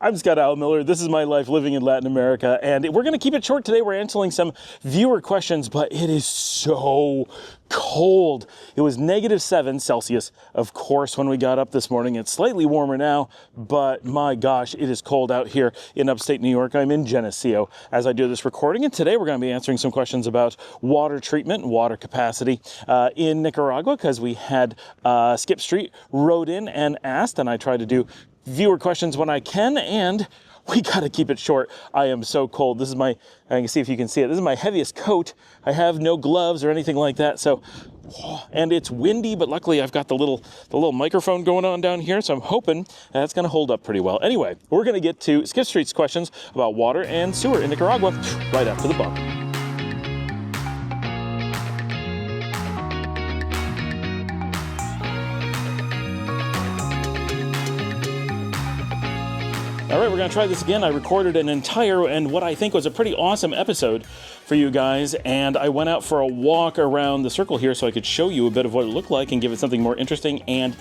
I'm Scott Al Miller. This is my life living in Latin America, and we're going to keep it short today. We're answering some viewer questions, but it is so cold. It was -7 Celsius, of course, when we got up this morning. It's slightly warmer now, but my gosh, it is cold out here in upstate New York. I'm in Geneseo as I do this recording, and today we're going to be answering some questions about water treatment and water capacity in Nicaragua, because we had Skip Street wrote in and asked, and I try to do viewer questions when I can, and we gotta keep it short. I am so cold. This is I can see if you can see it. This is my heaviest coat. I have no gloves or anything like that. So, and it's windy, but luckily I've got the little microphone going on down here. So I'm hoping that's gonna hold up pretty well. Anyway, we're gonna get to Skip Street's questions about water and sewer in Nicaragua right after the bump. All right, we're going to try this again. I recorded an entire and what I think was a pretty awesome episode for you guys, and I went out for a walk around the circle here so I could show you a bit of what it looked like and give it something more interesting, and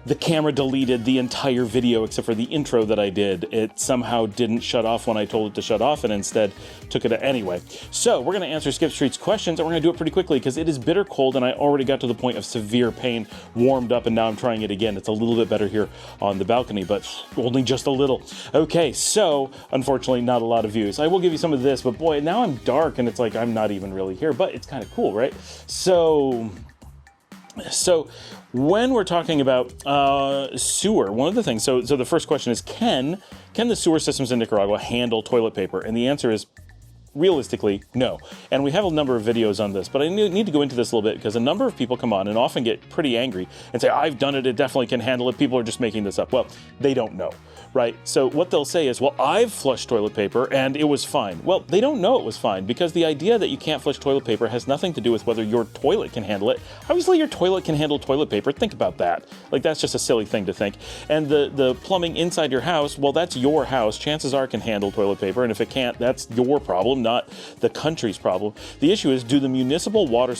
the camera deleted the entire video except for the intro that I did. It somehow didn't shut off when I told it to shut off and instead took it anyway. So we're going to answer Skip Street's questions, and we're going to do it pretty quickly because it is bitter cold and I already got to the point of severe pain, warmed up, and now I'm trying it again. It's a little bit better here on the balcony, but only just a little. Okay, so unfortunately not a lot of views. I will give you some of this, but boy, now I'm dark and it's like I'm not even really here, but it's kind of cool, right? So when we're talking about sewer, one of the things, so the first question is, can the sewer systems in Nicaragua handle toilet paper? And the answer is, realistically, no. And we have a number of videos on this, but I need to go into this a little bit because a number of people come on and often get pretty angry and say, I've done it, it definitely can handle it, people are just making this up. Well, they don't know, right? So what they'll say is, well, I've flushed toilet paper and it was fine. Well, they don't know it was fine because the idea that you can't flush toilet paper has nothing to do with whether your toilet can handle it. Obviously, your toilet can handle toilet paper. Think about that. Like, that's just a silly thing to think. And the plumbing inside your house, well, that's your house. Chances are it can handle toilet paper, and if it can't, that's your problem, not the country's problem. The issue is, do the municipal water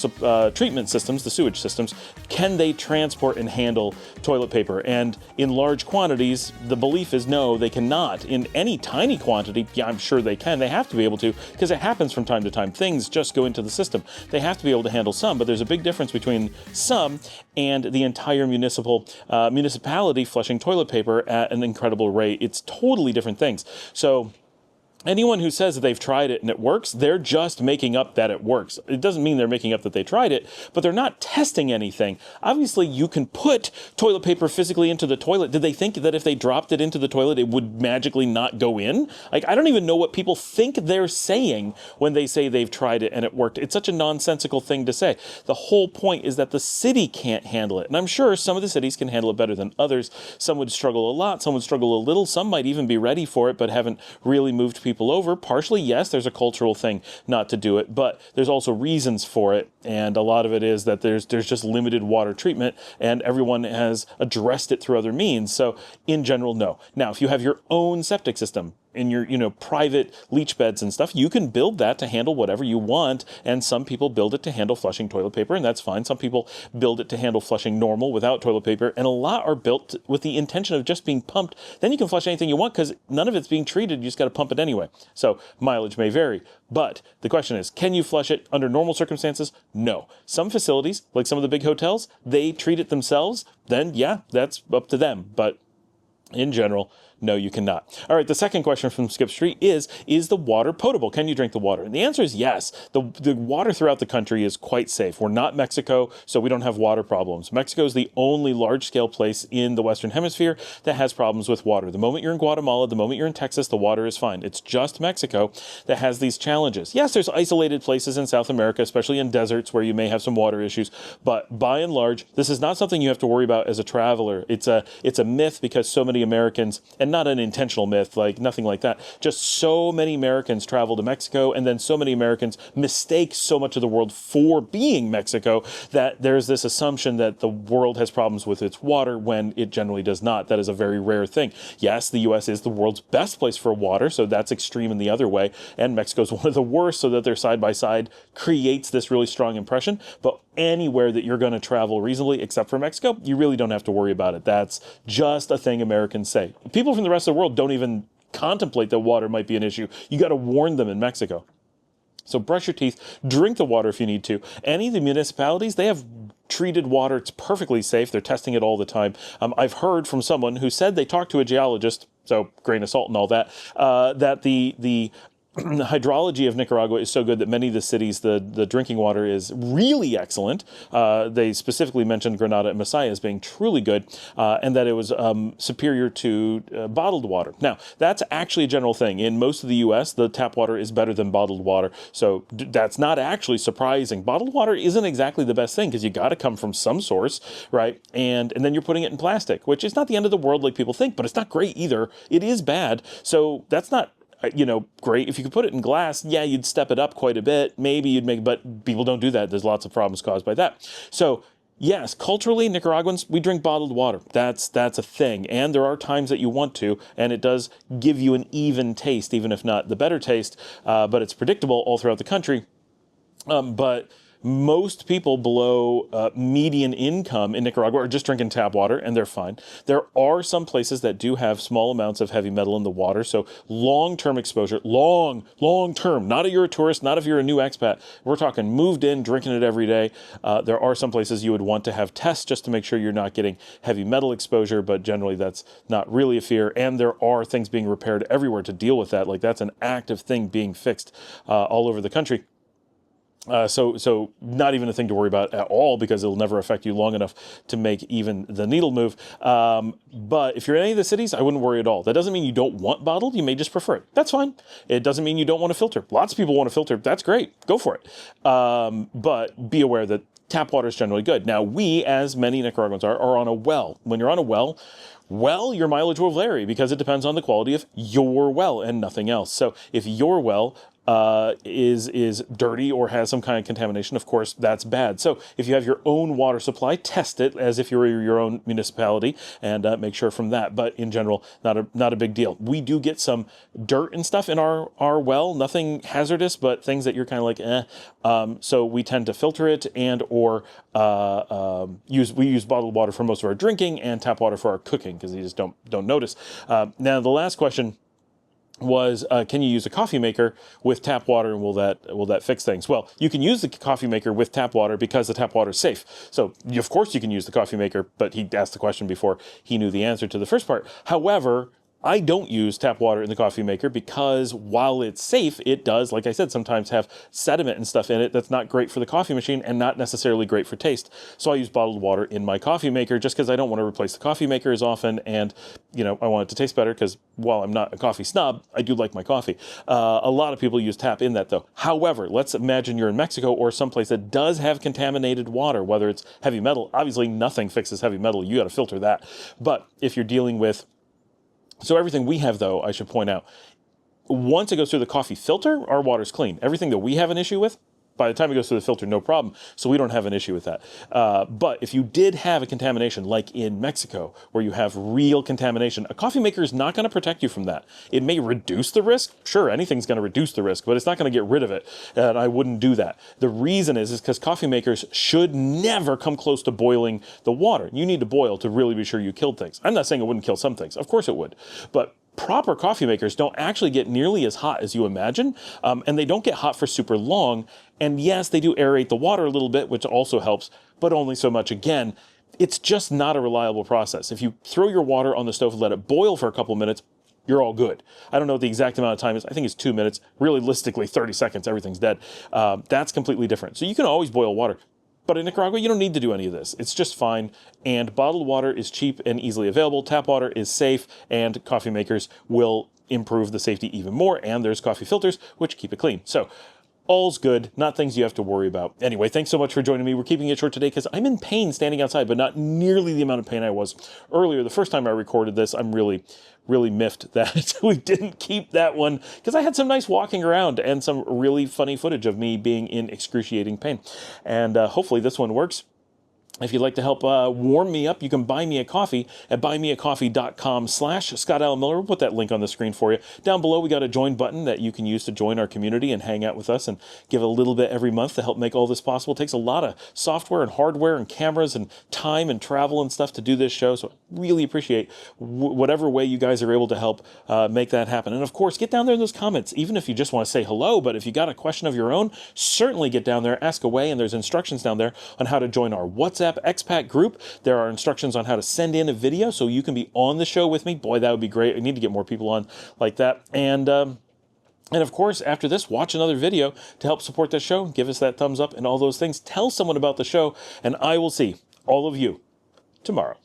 treatment systems, the sewage systems, can they transport and handle toilet paper? And in large quantities, the belief is no, they cannot. In any tiny quantity, yeah, I'm sure they can. They have to be able to, because it happens from time to time. Things just go into the system. They have to be able to handle some, but there's a big difference between some and the entire municipality flushing toilet paper at an incredible rate. It's totally different things. So anyone who says that they've tried it and it works, they're just making up that it works. It doesn't mean they're making up that they tried it, but they're not testing anything. Obviously, you can put toilet paper physically into the toilet. Did they think that if they dropped it into the toilet, it would magically not go in? Like, I don't even know what people think they're saying when they say they've tried it and it worked. It's such a nonsensical thing to say. The whole point is that the city can't handle it. And I'm sure some of the cities can handle it better than others. Some would struggle a lot, some would struggle a little, some might even be ready for it, but haven't really moved people over. Partially, yes, there's a cultural thing not to do it, but there's also reasons for it, and a lot of it is that there's just limited water treatment, and everyone has addressed it through other means. So in general, no. Now, if you have your own septic system in your private leach beds and stuff, you can build that to handle whatever you want, and some people build it to handle flushing toilet paper, and that's fine. Some people build it to handle flushing normal without toilet paper, and a lot are built with the intention of just being pumped. Then you can flush anything you want because none of it's being treated. You just got to pump it anyway. So mileage may vary, but the question is, can you flush it under normal circumstances? No. Some facilities, like some of the big hotels, they treat it themselves. Then yeah, that's up to them, but in general, no, you cannot. All right, the second question from Skip Street is the water potable? Can you drink the water? And the answer is yes. The water throughout the country is quite safe. We're not Mexico, so we don't have water problems. Mexico is the only large-scale place in the Western Hemisphere that has problems with water. The moment you're in Guatemala, the moment you're in Texas, the water is fine. It's just Mexico that has these challenges. Yes, there's isolated places in South America, especially in deserts, where you may have some water issues, but by and large, this is not something you have to worry about as a traveler. It's a myth because so many Americans, and not an intentional myth, like nothing like that, just so many Americans travel to Mexico, and then so many Americans mistake so much of the world for being Mexico that there's this assumption that the world has problems with its water when it generally does not. That is a very rare thing. Yes, the US is the world's best place for water, so that's extreme in the other way, and Mexico's one of the worst, so that they're side by side creates this really strong impression. But anywhere that you're going to travel reasonably, except for Mexico, you really don't have to worry about it. That's just a thing Americans say. People from the rest of the world don't even contemplate that water might be an issue. You got to warn them in Mexico. So brush your teeth, drink the water if you need to. Any of the municipalities, they have treated water. It's perfectly safe. They're testing it all the time. I've heard from someone who said they talked to a geologist, so grain of salt and all that, that the hydrology of Nicaragua is so good that many of the cities, the drinking water is really excellent. They specifically mentioned Granada and Masaya as being truly good, and that it was superior to bottled water. Now, that's actually a general thing. In most of the U.S., the tap water is better than bottled water, so that's not actually surprising. Bottled water isn't exactly the best thing because you got to come from some source, right? And then you're putting it in plastic, which is not the end of the world like people think, but it's not great either. It is bad, so that's not great. If you could put it in glass, yeah, you'd step it up quite a bit. Maybe you'd make, but people don't do that. There's lots of problems caused by that. So yes, culturally, Nicaraguans, we drink bottled water. That's a thing. And there are times that you want to, and it does give you an even taste, even if not the better taste, but it's predictable all throughout the country. But most people below median income in Nicaragua are just drinking tap water, and they're fine. There are some places that do have small amounts of heavy metal in the water, so long-term exposure, long-term, not if you're a tourist, not if you're a new expat. We're talking moved in, drinking it every day. There are some places you would want to have tests just to make sure you're not getting heavy metal exposure, but generally that's not really a fear, and there are things being repaired everywhere to deal with that. Like, that's an active thing being fixed all over the country. So not even a thing to worry about at all, because it'll never affect you long enough to make even the needle move. But if you're in any of the cities, I wouldn't worry at all. That doesn't mean you don't want bottled. You may just prefer it. That's fine. It doesn't mean you don't want to filter. Lots of people want to filter. That's great. Go for it. But be aware that tap water is generally good. Now, we, as many Nicaraguans are on a well. When you're on a well, your mileage will vary because it depends on the quality of your well and nothing else. So if your well is dirty or has some kind of contamination, of course, that's bad. So if you have your own water supply, test it as if you were your own municipality and make sure from that. But in general, not a big deal. We do get some dirt and stuff in our well, nothing hazardous, but things that you're kind of like, so we tend to filter it and or we use bottled water for most of our drinking and tap water for our cooking because you just don't notice. Now, the last question was, can you use a coffee maker with tap water, and will that fix things? Well, you can use the coffee maker with tap water because the tap water is safe. So of course you can use the coffee maker, but he asked the question before he knew the answer to the first part. However, I don't use tap water in the coffee maker because while it's safe, it does, like I said, sometimes have sediment and stuff in it that's not great for the coffee machine and not necessarily great for taste. So I use bottled water in my coffee maker just because I don't want to replace the coffee maker as often, and I want it to taste better because while I'm not a coffee snob, I do like my coffee. A lot of people use tap in that though. However, let's imagine you're in Mexico or someplace that does have contaminated water, whether it's heavy metal. Obviously, nothing fixes heavy metal. You got to filter that. But if you're dealing with So everything we have, though, I should point out, once it goes through the coffee filter, our water's clean. Everything that we have an issue with, by the time it goes through the filter, no problem. So we don't have an issue with that. But if you did have a contamination, like in Mexico, where you have real contamination, a coffee maker is not going to protect you from that. It may reduce the risk. Sure, anything's going to reduce the risk, but it's not going to get rid of it. And I wouldn't do that. The reason is because coffee makers should never come close to boiling the water. You need to boil to really be sure you killed things. I'm not saying it wouldn't kill some things. Of course it would. But proper coffee makers don't actually get nearly as hot as you imagine, and they don't get hot for super long. And yes, they do aerate the water a little bit, which also helps, but only so much. Again, it's just not a reliable process. If you throw your water on the stove and let it boil for a couple minutes, you're all good. I don't know what the exact amount of time is. I think it's 2 minutes. Realistically, 30 seconds, everything's dead. That's completely different. So you can always boil water. But in Nicaragua, you don't need to do any of this. It's just fine. And bottled water is cheap and easily available. Tap water is safe, and coffee makers will improve the safety even more. And there's coffee filters, which keep it clean. So all's good, not things you have to worry about. Anyway, thanks so much for joining me. We're keeping it short today because I'm in pain standing outside, but not nearly the amount of pain I was earlier. The first time I recorded this, I'm really miffed that we didn't keep that one because I had some nice walking around and some really funny footage of me being in excruciating pain. And hopefully this one works. If you'd like to help warm me up, you can buy me a coffee at buymeacoffee.com/Scott Allen Miller. We'll put that link on the screen for you. Down below, we got a join button that you can use to join our community and hang out with us and give a little bit every month to help make all this possible. It takes a lot of software and hardware and cameras and time and travel and stuff to do this show. So I really appreciate whatever way you guys are able to help make that happen. And of course, get down there in those comments, even if you just want to say hello. But if you got a question of your own, certainly get down there, ask away. And there's instructions down there on how to join our WhatsApp Expat group. There are instructions on how to send in a video so you can be on the show with me. Boy, that would be great. I need to get more people on like that. And of course, after this, watch another video to help support this show. Give us that thumbs up and all those things. Tell someone about the show, and I will see all of you tomorrow.